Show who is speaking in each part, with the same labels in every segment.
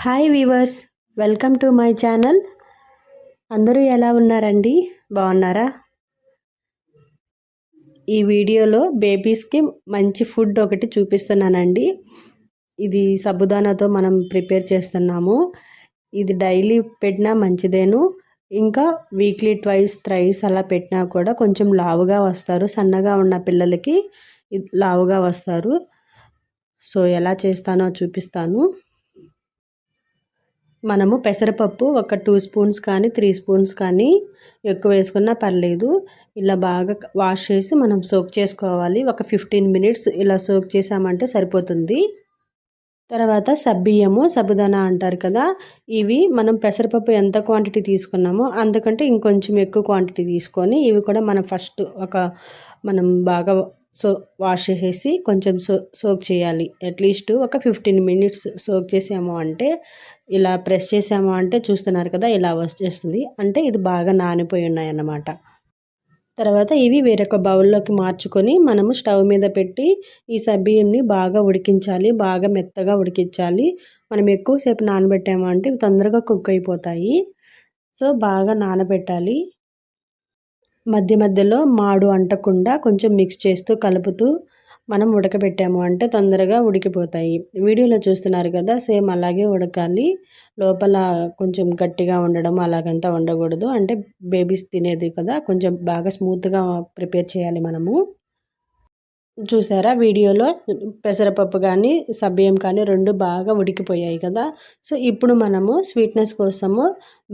Speaker 1: Hi weavers, welcome to my channel. అందరూ ఎలా ఉన్నారండి? బాగున్నారా? ఈ వీడియోలో బేబీస్కి మంచి ఫుడ్ ఒకటి చూపిస్తున్నానండి. ఇది సబుదానాతో మనం ప్రిపేర్ చేస్తున్నాము. ఇది డైలీ పెట్టినా మంచిదేను. ఇంకా వీక్లీ ట్వైస్ థ్రైస్ అలా పెట్టినా కూడా కొంచెం లావుగా వస్తారు. సన్నగా ఉన్న పిల్లలకి లావుగా వస్తారు. సో ఎలా చేస్తానో చూపిస్తాను. మనము పెసరపప్పు ఒక 2 స్పూన్స్ కానీ 3 స్పూన్స్ కానీ ఎక్కువ వేసుకున్నా పర్లేదు. ఇలా బాగా వాష్ చేసి మనం సోక్ చేసుకోవాలి. ఒక 15 మినిట్స్ ఇలా సోక్ చేసామంటే సరిపోతుంది. తర్వాత సబ్బియ్యము, సబుదానా అంటారు కదా, ఇవి మనం పెసరపప్పు ఎంత క్వాంటిటీ తీసుకున్నామో అంతకంటే ఇంకొంచెం ఎక్కువ క్వాంటిటీ తీసుకొని ఇవి కూడా మనం ఫస్ట్ మనం బాగా వాష్ చేసేసి కొంచెం సోక్ చేయాలి. అట్లీస్ట్ ఒక 15 మినిట్స్ సోక్ చేసాము అంటే, ఇలా ప్రెస్ చేసాము అంటే చూస్తున్నారు కదా ఇలా వచ్చేస్తుంది. అంటే ఇది బాగా నానిపోయి ఉన్నాయన్నమాట. తర్వాత ఇవి వేరొక బౌల్లోకి మార్చుకొని మనము స్టవ్ మీద పెట్టి ఈ సబ్బియ్యంని బాగా ఉడికించాలి. బాగా మెత్తగా ఉడికించాలి. మనం ఎక్కువసేపు నానబెట్టాము అంటే ఇవి తొందరగా కుక్ అయిపోతాయి. సో బాగా నానబెట్టాలి. మధ్య మధ్యలో మాడు అంటకుండా కొంచెం మిక్స్ చేస్తూ కలుపుతూ మనం ఉడకబెట్టాము అంటే తొందరగా ఉడికిపోతాయి. వీడియోలో చూస్తున్నారు కదా, సేమ్ అలాగే ఉడకాలి. లోపల కొంచెం గట్టిగా ఉండడం అలాగంతా ఉండకూడదు. అంటే బేబీస్ తినేది కదా, కొంచెం బాగా స్మూత్గా ప్రిపేర్ చేయాలి మనము. చూసారా వీడియోలో పెసరపప్పు కానీ సబ్బియ్యం కానీ రెండు బాగా ఉడికిపోయాయి కదా. సో ఇప్పుడు మనము స్వీట్నెస్ కోసము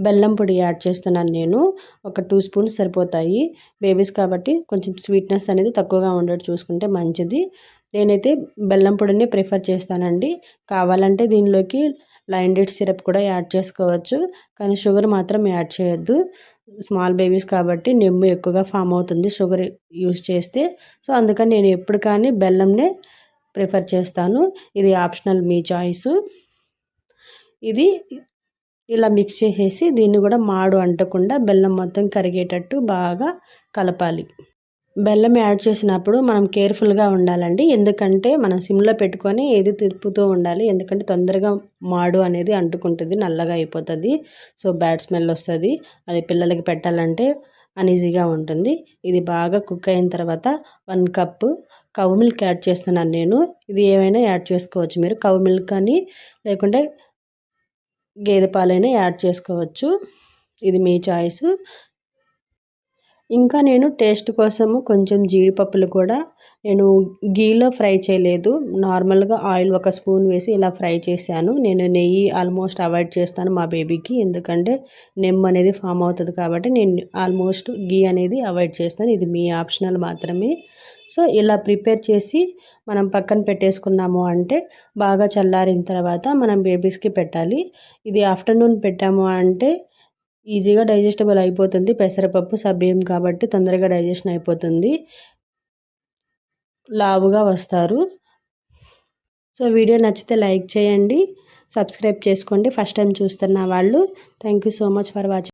Speaker 1: బెల్లం పొడి యాడ్ చేస్తున్నాను నేను. ఒక 2 స్పూన్స్ సరిపోతాయి. బేబీస్ కాబట్టి కొంచెం స్వీట్నెస్ అనేది తక్కువగా ఉండేట్టు చూసుకుంటే మంచిది. నేనైతే బెల్లం పొడిని ప్రిఫర్ చేస్తానండి. కావాలంటే దీనిలోకి లైన్ డేట్ సిరప్ కూడా యాడ్ చేసుకోవచ్చు, కానీ షుగర్ మాత్రం యాడ్ చేయొద్దు. స్మాల్ బేబీస్ కాబట్టి నెమ్ము ఎక్కువగా ఫామ్ అవుతుంది షుగర్ యూజ్ చేస్తే. సో అందుకని నేను ఎప్పుడు కానీ బెల్లంనే ప్రిఫర్ చేస్తాను. ఇది ఆప్షనల్, మీ చాయిస్. ఇది ఇలా మిక్స్ చేసేసి దీన్ని కూడా మాడు అంటకుండా బెల్లం మొత్తం కరిగేటట్టు బాగా కలపాలి. బెల్లం యాడ్ చేసినప్పుడు మనం కేర్ఫుల్గా ఉండాలండి. ఎందుకంటే మనం సిమ్లో పెట్టుకొని ఏది తిప్పుతూ ఉండాలి. ఎందుకంటే తొందరగా మాడు అనేది అంటుకుంటుంది, నల్లగా అయిపోతుంది. సో బ్యాడ్ స్మెల్ వస్తుంది. అది పిల్లలకి పెట్టాలంటే అన్ఈజీగా ఉంటుంది. ఇది బాగా కుక్ అయిన తర్వాత 1 కప్పు కవ్ మిల్క్ యాడ్ చేస్తున్నాను నేను. ఇది ఏమైనా యాడ్ చేసుకోవచ్చు మీరు. కవ్ మిల్క్ కానీ లేకుంటే గేదె పాలైనా యాడ్ చేసుకోవచ్చు. ఇది మీ చాయిస్. ఇంకా నేను టేస్ట్ కోసము కొంచెం జీడిపప్పులు కూడా నేను గీలో ఫ్రై చేయలేదు. నార్మల్గా ఆయిల్ 1 స్పూన్ వేసి ఇలా ఫ్రై చేశాను. నేను నెయ్యి ఆల్మోస్ట్ అవాయిడ్ చేస్తాను మా బేబీకి. ఎందుకంటే నెమ్ము అనేది ఫామ్ అవుతుంది కాబట్టి నేను ఆల్మోస్ట్ గీ అనేది అవాయిడ్ చేస్తాను. ఇది మీ ఆప్షనల్ మాత్రమే. సో ఇలా ప్రిపేర్ చేసి మనం పక్కన పెట్టేసుకున్నాము అంటే బాగా చల్లారిన తర్వాత మనం బేబీస్కి పెట్టాలి. ఇది ఆఫ్టర్నూన్ పెట్టాము అంటే ఈజీగా డైజెస్టబుల్ అయిపోతుంది. పెసరపప్పు సబ్బియ్యం కాబట్టి తొందరగా డైజెషన్ అయిపోతుంది, లావుగా వస్తారు. సో వీడియో నచ్చితే లైక్ చేయండి, సబ్స్క్రైబ్ చేసుకోండి ఫస్ట్ టైం చూస్తున్న వాళ్ళు. Thank you so much for watching.